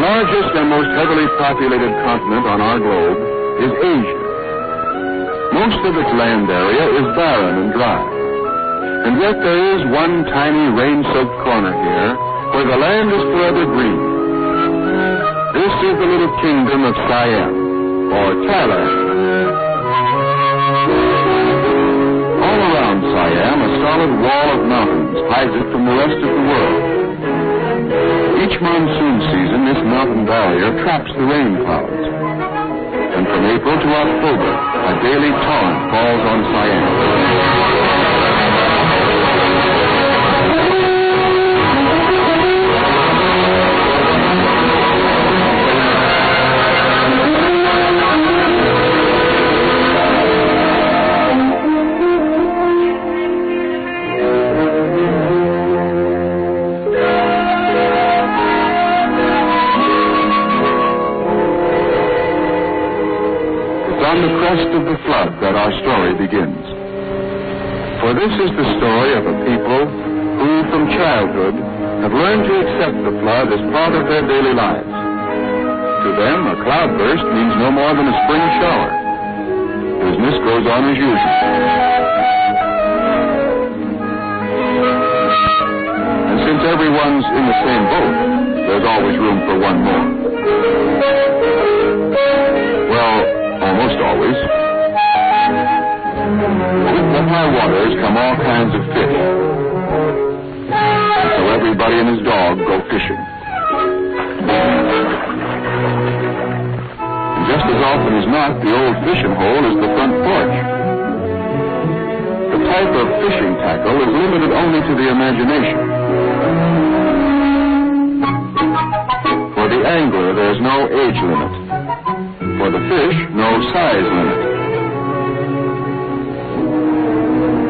largest and most heavily populated continent on our globe is Asia. Most of its land area is barren and dry. And yet there is one tiny rain-soaked corner here where the land is forever green. This is the little kingdom of Siam, or Thailand. All around Siam, a solid wall of mountains hides it from the rest of the world. Each monsoon season, this mountain barrier traps the rain clouds. And from April to October, a daily torrent falls on Siam. On the crest of the flood that our story begins. For this is the story of a people who, from childhood, have learned to accept the flood as part of their daily lives. To them, a cloudburst means no more than a spring shower. Business goes on as usual. And since everyone's in the same boat, there's always room for one more. Well, almost always. With the high waters come all kinds of fish. And so everybody and his dog go fishing. And just as often as not, the old fishing hole is the front porch. The type of fishing tackle is limited only to the imagination. For the angler, there's no age limit. For the fish, no size limit.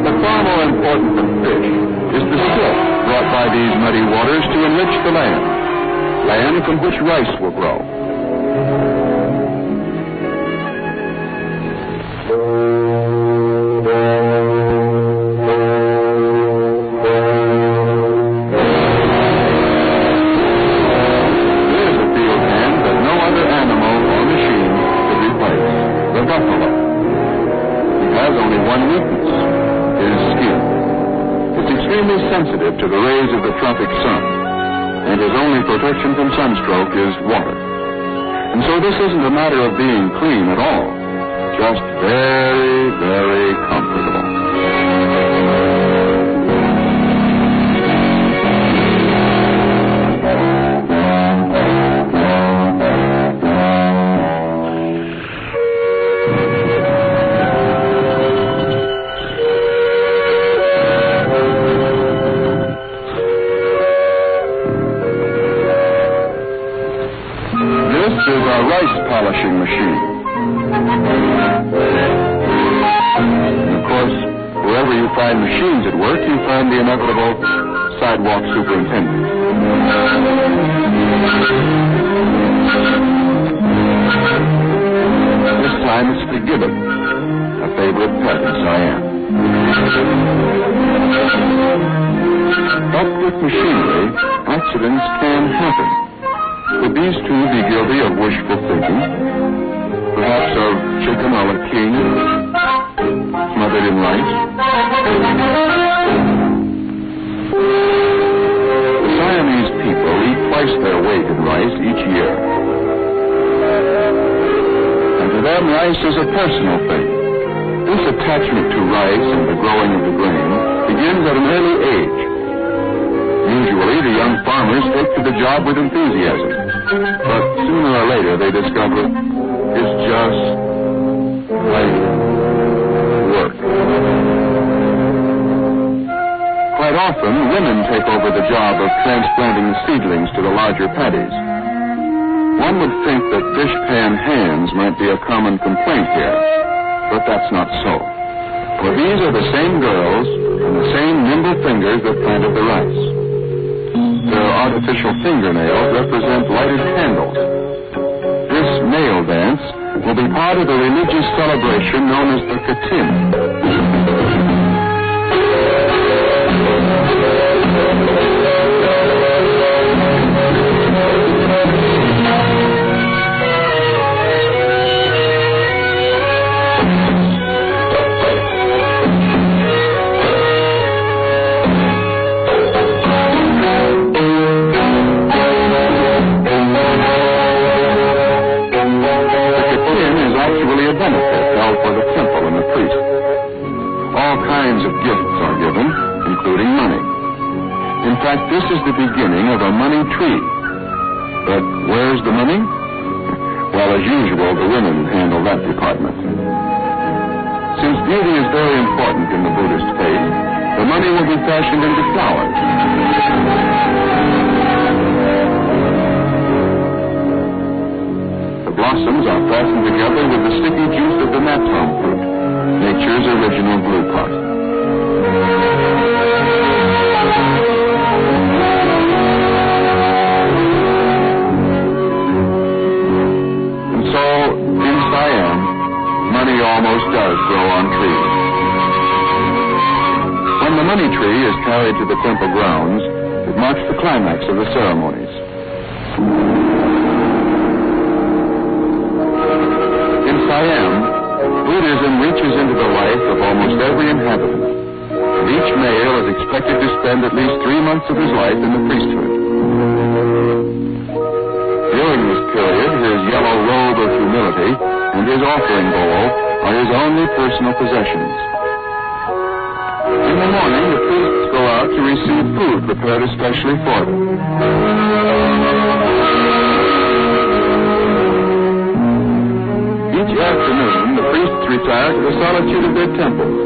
But far more important than fish is the silt brought by these muddy waters to enrich the land from which rice will grow. Sensitive to the rays of the tropic sun, and his only protection from sunstroke is water. And so this isn't a matter of being clean at all, just very, very comfortable. Polishing machine. And of course, wherever you find machines at work, you find the inevitable sidewalk superintendent. This time it's the gibbon, a favorite pet in Siam. But with machinery, accidents can happen. Could these two be guilty of wishful thinking? Perhaps of chicken a la king, smothered in rice? The Siamese people eat twice their weight in rice each year. And to them, rice is a personal thing. This attachment to rice and the growing of the grain begins at an early age. Usually, the young farmers take to the job with enthusiasm. But sooner or later, they discover it's just like work. Quite often, women take over the job of transplanting the seedlings to the larger paddies. One would think that dishpan hands might be a common complaint here, but that's not so. For these are the same girls and the same nimble fingers that planted the rice. Their artificial fingernails represent lighted candles. This nail dance will be part of the religious celebration known as the katim. benefit held for the temple and the priest. All kinds of gifts are given, including money. In fact, this is the beginning of a money tree. But where's the money? Well, as usual, the women handle that department. Since beauty is very important in the Buddhist faith, the money will be fashioned into flowers. The blossoms are fastened together with the sticky juice of the natron fruit, nature's original glue pot. And so, in Siam, money almost does grow on trees. When the money tree is carried to the temple grounds, it marks the climax of the ceremonies. In Siam, Buddhism reaches into the life of almost every inhabitant, and each male is expected to spend at least 3 months of his life in the priesthood. During this period, his yellow robe of humility and his offering bowl are his only personal possessions. In the morning, the priests go out to receive food prepared especially for them. Each afternoon, the priests retire to the solitude of their temples.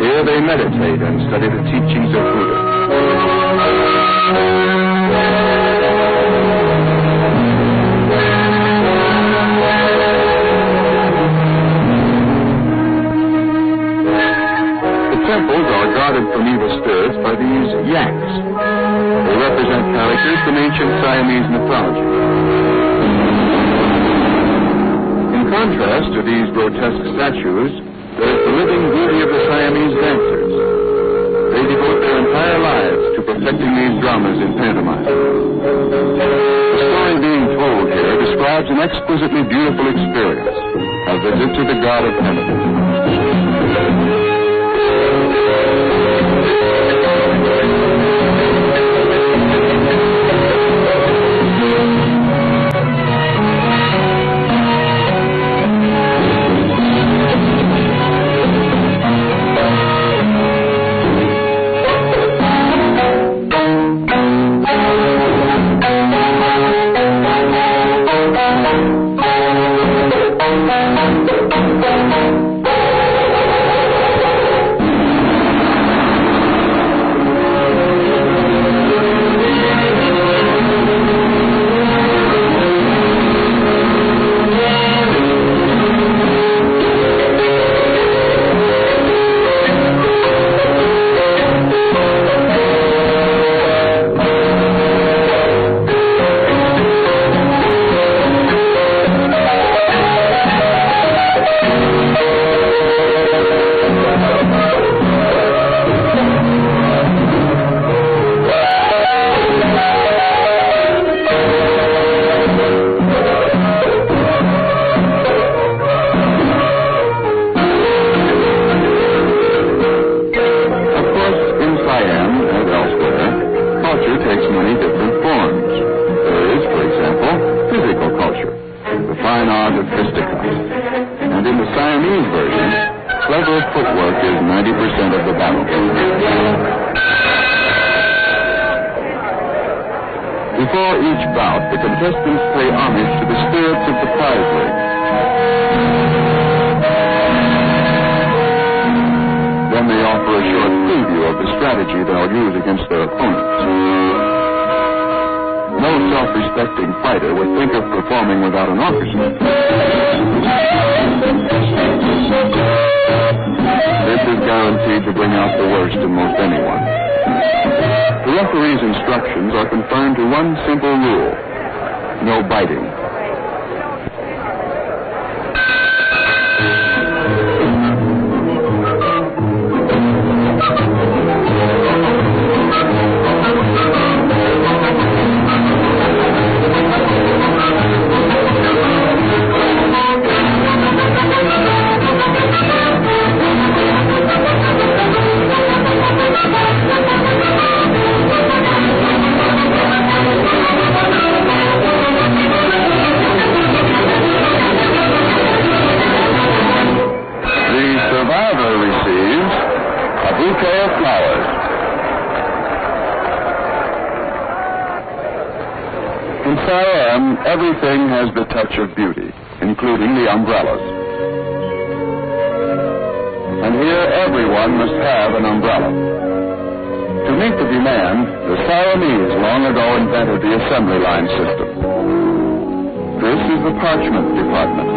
Here they meditate and study the teachings of Buddha. Temples are guarded from evil spirits by these yaks. They represent characters from ancient Siamese mythology. In contrast to these grotesque statues, there is the living beauty of the Siamese dancers. They devote their entire lives to perfecting these dramas in pantomime. The story being told here describes an exquisitely beautiful experience, a visit to the god of heaven. Before each bout, the contestants pay homage to the spirits of the prize ring. Then they offer a short preview of the strategy they'll use against their opponents. No self-respecting fighter would think of performing without an orchestra. This is guaranteed to bring out the worst in most anyone. The referee's instructions are confined to one simple rule: no biting. In Siam, everything has the touch of beauty, including the umbrellas. And here, everyone must have an umbrella. To meet the demand, the Siamese long ago invented the assembly line system. This is the parchment department.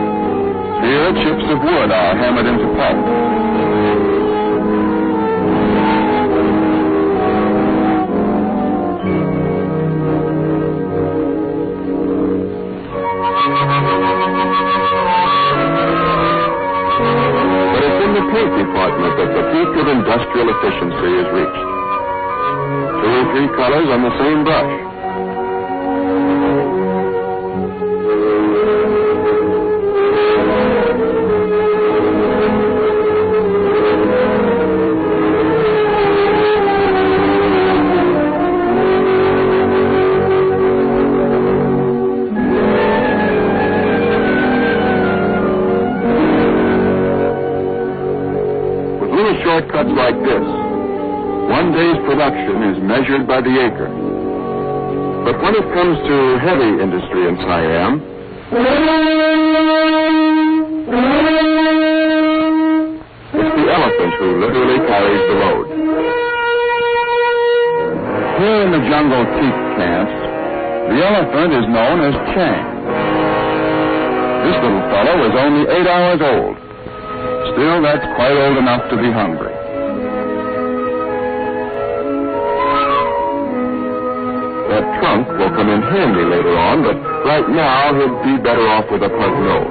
Here, chips of wood are hammered into pulp. But it's in the paint department that the peak of industrial efficiency is reached. 2 or 3 colors on the same brush. Shortcuts like this, one day's production is measured by the acre. But when it comes to heavy industry in Siam, it's the elephant who literally carries the load. Here in the jungle teak camps, the elephant is known as Chang. This little fellow is only 8 hours old. Still, that's quite old enough to be hungry. That trunk will come in handy later on, but right now he'd be better off with a pug nose.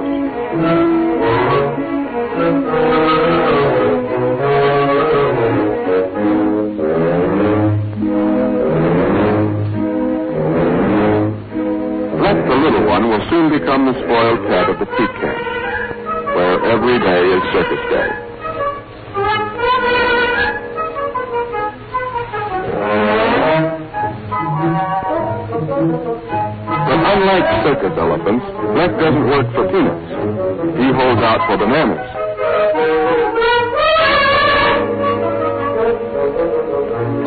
Let the little one will soon become the spoiled cat of the teak camp, where every day is circus day. But unlike circus elephants, Black doesn't work for peanuts. He holds out for bananas.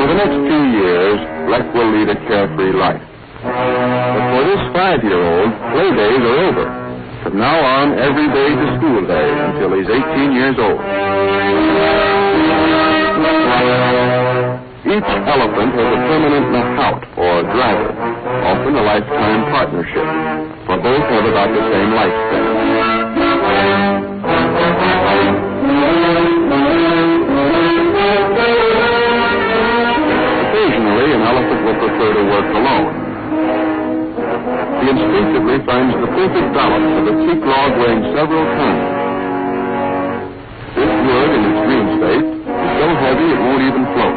For the next few years, Black will lead a carefree life. But for this 5-year-old, play days are over. From now on, every day is school day until he's 18 years old. Each elephant has a permanent mahout, or driver, often a lifetime partnership, for both have about the same lifespan. Occasionally, an elephant will prefer to work alone. He instinctively finds the perfect balance of a teak log weighing several tons. This wood, in its green state, is so heavy it won't even float.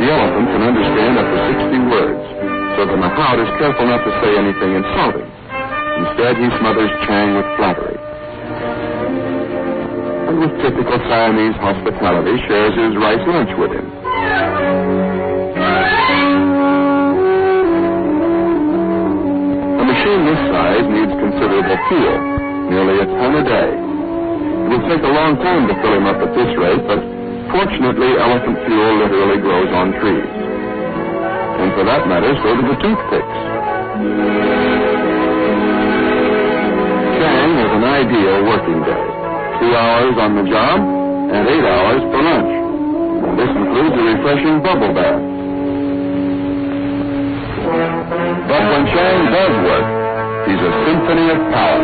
The elephant can understand up to 60 words, so the mahout is careful not to say anything insulting. Instead, he smothers Chang with flattery. And with typical Siamese hospitality, shares his rice lunch with him. A machine this size needs considerable fuel, nearly a ton a day. It would take a long time to fill him up at this rate, but fortunately, elephant fuel literally grows on trees. And for that matter, so do the toothpicks. Chang has an ideal working day. 2 hours on the job and 8 hours for lunch. This includes a refreshing bubble bath. But when Chang does work, he's a symphony of power.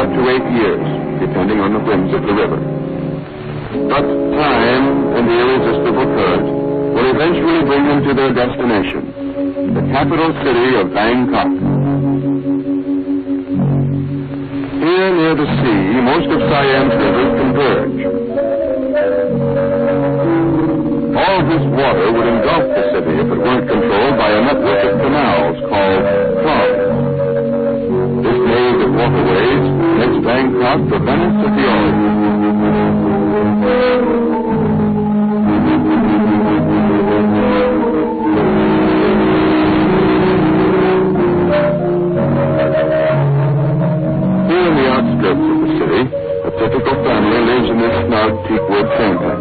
up to 8 years, depending on the whims of the river. But time and the irresistible current will eventually bring them to their destination, the capital city of Bangkok. Here near the sea, most of Siam's rivers converge. All this water would engulf the city if it weren't controlled by a network of canals called clogs. This maze of waterways makes Bangkok the Venice of the Orient. Here in the outskirts of the city, a typical family lives in this snug teakwood sampan.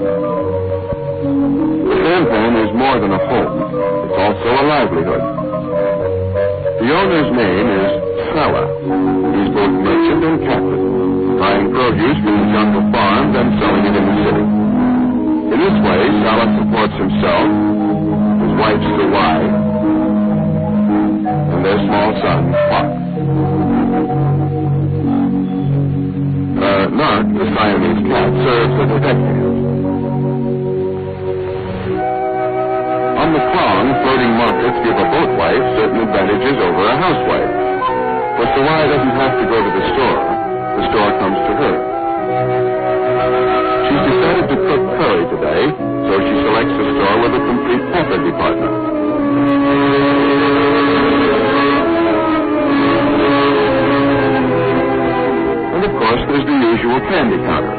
The sampan is more than a home. It's also a livelihood. The owner's name is Sala. He's both merchant and captain, buying produce from the jungle farms and selling it in the city. In this way, Sala supports himself, his wife Sawai, and their small son, Pak. Nark, the Siamese cat, serves as a deckhand. On the Klong, floating markets give a boat wife certain advantages over a housewife. But Sawai doesn't have to go to the store comes to her. She's decided to cook curry today, so she selects a store with a complete pepper department. And of course, there's the usual candy counter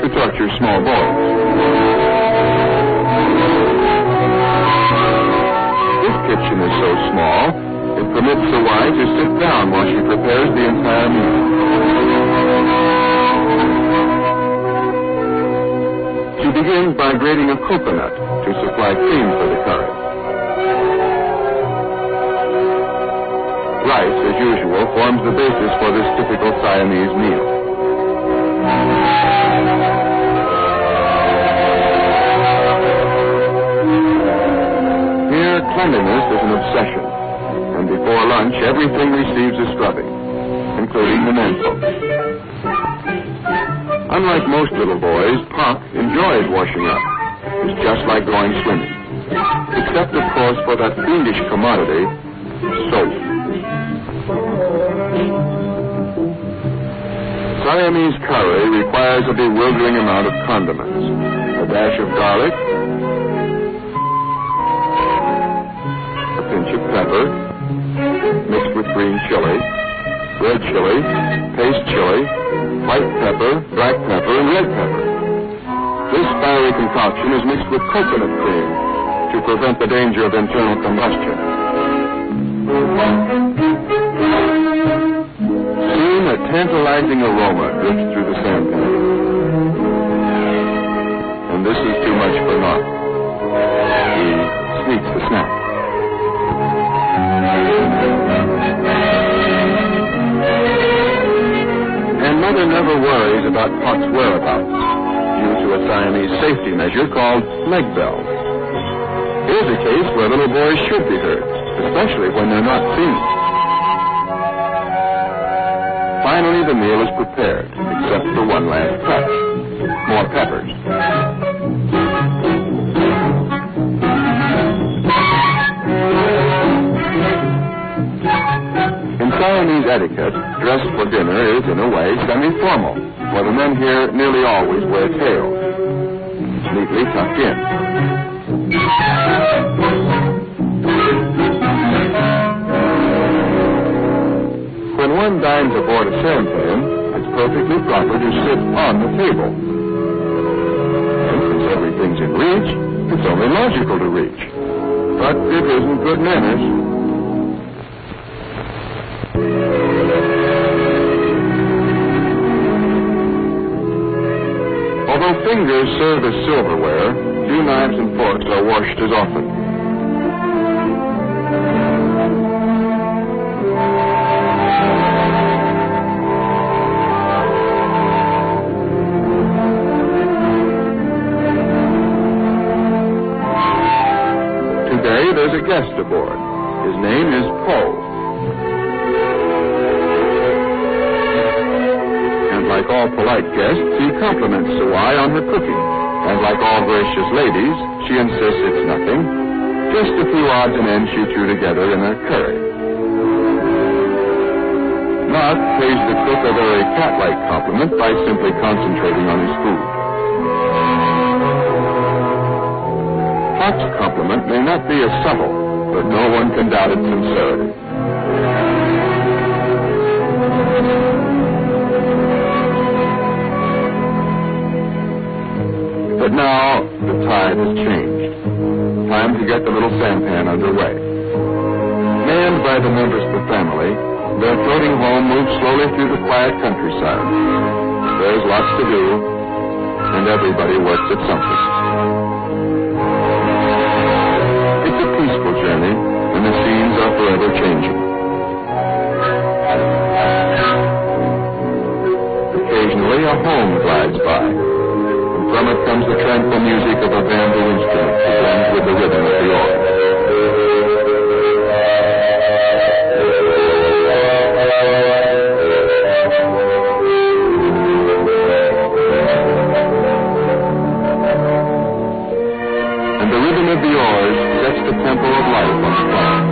to torture small boys. This kitchen is so small, it permits Sawai to sit down while she prepares the entire meal. She begins by grating a coconut to supply cream for the curry. Rice, as usual, forms the basis for this typical Siamese meal. Here, cleanliness is an obsession, and before lunch, everything receives a scrubbing, including the menfolks. Unlike most little boys, Pak enjoys washing up. It's just like going swimming, except, of course, for that fiendish commodity, soap. Siamese curry requires a bewildering amount of condiments. A dash of garlic, a pinch of pepper, mixed with green chili, red chili, paste chili, white pepper, black pepper, and red pepper. This fiery concoction is mixed with coconut cream to prevent the danger of internal combustion. Soon a tantalizing aroma drifts through the sampan. And this is too much for Nark. He sneaks the snack. And Mother never worries about Pak's whereabouts, due to a Siamese safety measure called leg bells. Here's a case where little boys should be heard, especially when they're not seen. Finally, the meal is prepared, except for one last touch. More peppers. In Siamese etiquette, dress for dinner is, in a way, semi-formal, for the men here nearly always wear tails, neatly tucked in. When one dines aboard a sampan, it's perfectly proper to sit on the table. And since everything's in reach, it's only logical to reach. But it isn't good manners. Although fingers serve as silverware, few knives and forks are washed as often. Today there's a guest aboard. His name is Paul. like all polite guests, he compliments Sawai on her cooking. And like all gracious ladies, she insists it's nothing. Just a few odds and ends she threw together in a curry. Mark pays the cook a very cat-like compliment by simply concentrating on his food. Mark's compliment may not be as subtle, but no one can doubt its sincerity. But now the tide has changed. Time to get the little sampan underway. Manned by the members of the family, their floating home moves slowly through the quiet countryside. There's lots to do, and everybody works at something. It's a peaceful journey, and the scenes are forever changing. Occasionally, a home glides by. From it comes the tranquil music of a bamboo instrument that blends with the rhythm of the organ. And the rhythm of the oars sets the tempo of life on the farm.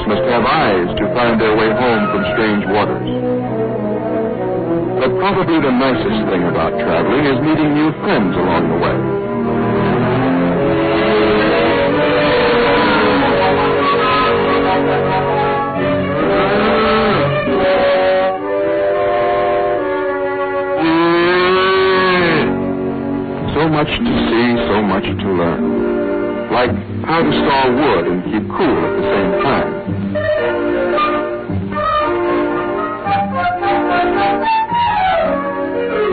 Must have eyes to find their way home from strange waters. But probably the nicest thing about traveling is meeting new friends along the way. So much to see, so much to learn. Like how to saw wood and keep cool at the same time.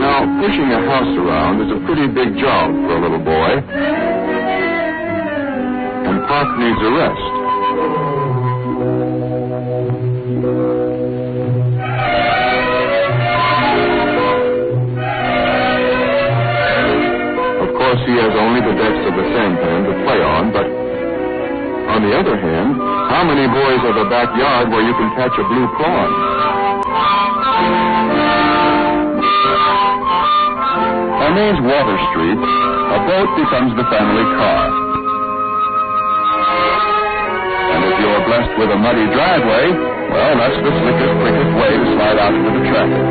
Now, pushing a house around is a pretty big job for a little boy. And Pop needs a rest. Of course, he has only the depths of the sampan to play on, but on the other hand, how many boys have a backyard where you can catch a blue prawn? On these water streets, a boat becomes the family car. And if you're blessed with a muddy driveway, well, that's the slickest, quickest way to slide out into the traffic.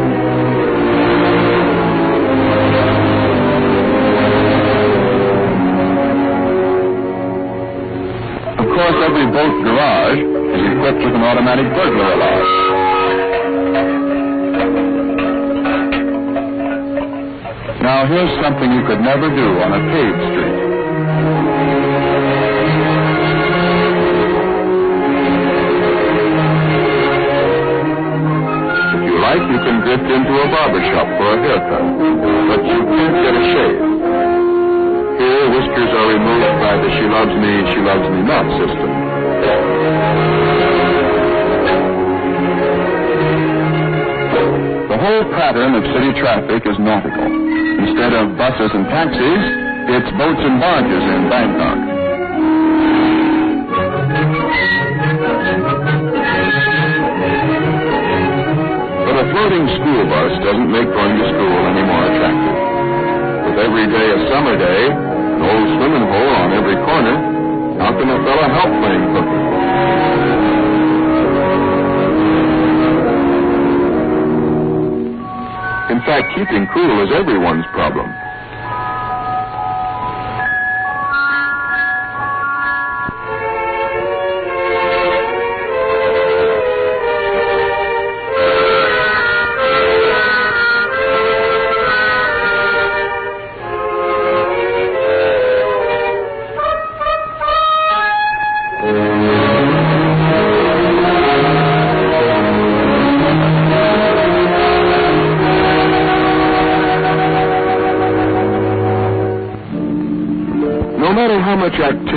Of course, every boat garage is equipped with an automatic burglar alarm. Now, here's something you could never do on a paved street. If you like, you can drift into a barber shop for a haircut, but you can't get a shave. Here, whiskers are removed by the she loves me not system. The whole pattern of city traffic is nautical. Instead of buses and taxis, it's boats and barges in Bangkok. But a floating school bus doesn't make going to school any more attractive. With every day a summer day, an old swimming hole on every corner, how can a fella help playing cooking? In fact, keeping cool is everyone's problem.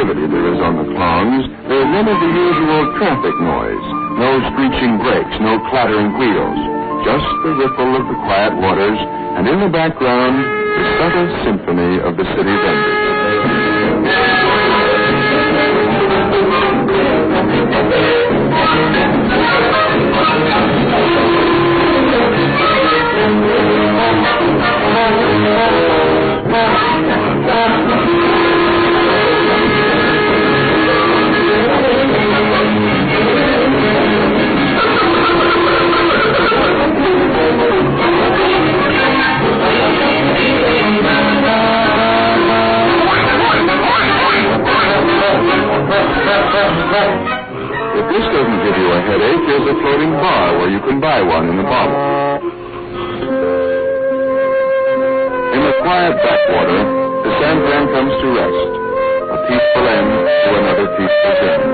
activity there is on the Klongs, there is none of the usual traffic noise. No screeching brakes, no clattering wheels. Just the ripple of the quiet waters, and in the background, the subtle symphony of the city vendors. If this doesn't give you a headache, there's a floating bar where you can buy one in a bottle. In the quiet backwater, the sampan comes to rest, a peaceful end to another peaceful journey.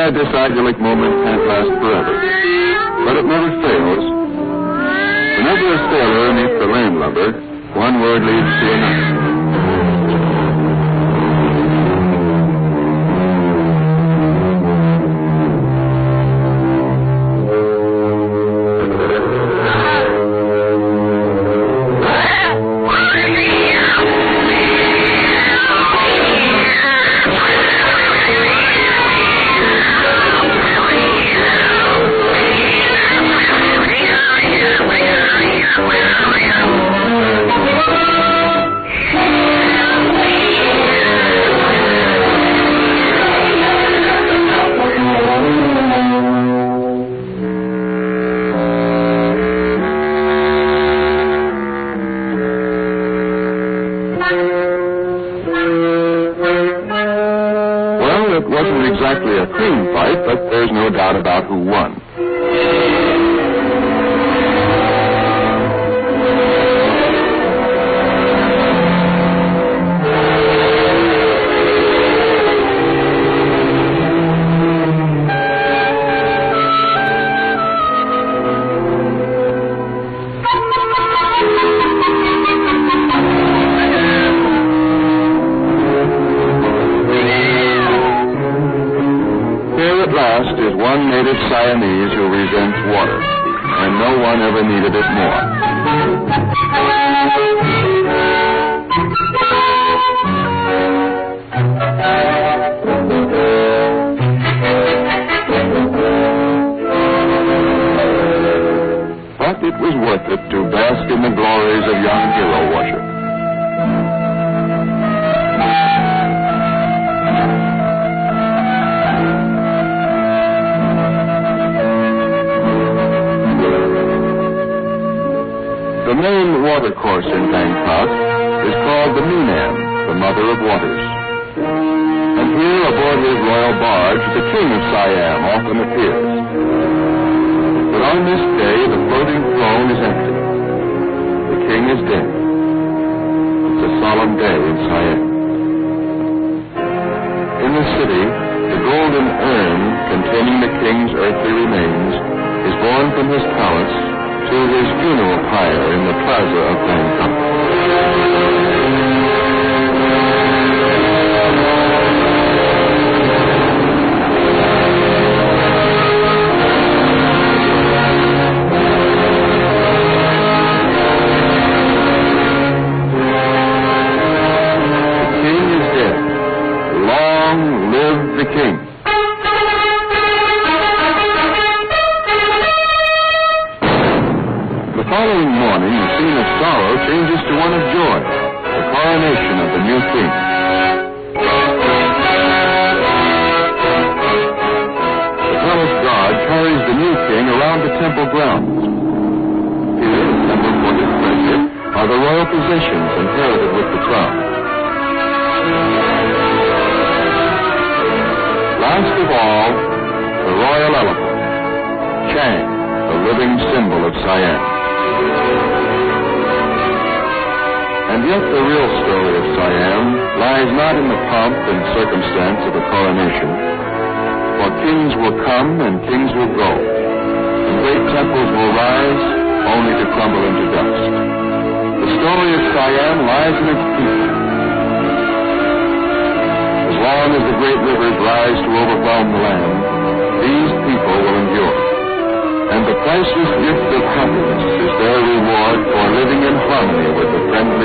This idyllic moment can't last forever, but it never fails. Whenever a sailor meets a landlubber, one word leads to another. It wasn't exactly a clean fight, but there's no doubt about who won. Is one native Siamese who resents water, and no one ever needed it more. But it was worth it to bask in the glories of young hero worship. The main watercourse in Bangkok is called the Minam, the Mother of Waters. And here, aboard his royal barge, the King of Siam often appears. But on this day, the floating throne is empty. The king is dead. It's a solemn day in Siam. In the city, the golden urn containing the king's earthly remains is borne from his palace to his funeral pyre in the plaza of Bangkok. The king is dead. Long live the king. The following morning, the scene of sorrow changes to one of joy, the coronation of the new king. The palace guard carries the new king around the temple grounds. Here, assembled for his pleasure, are the royal possessions inherited with the crown. Last of all, the royal elephant, Chang, the living symbol of Siam. And yet the real story of Siam lies not in the pomp and circumstance of a coronation, for kings will come and kings will go, and great temples will rise only to crumble into dust. The story of Siam lies in its people. As long as the great rivers rise to overwhelm the land, these people will endure. And the priceless gift of happiness is their reward for living in harmony with the friendly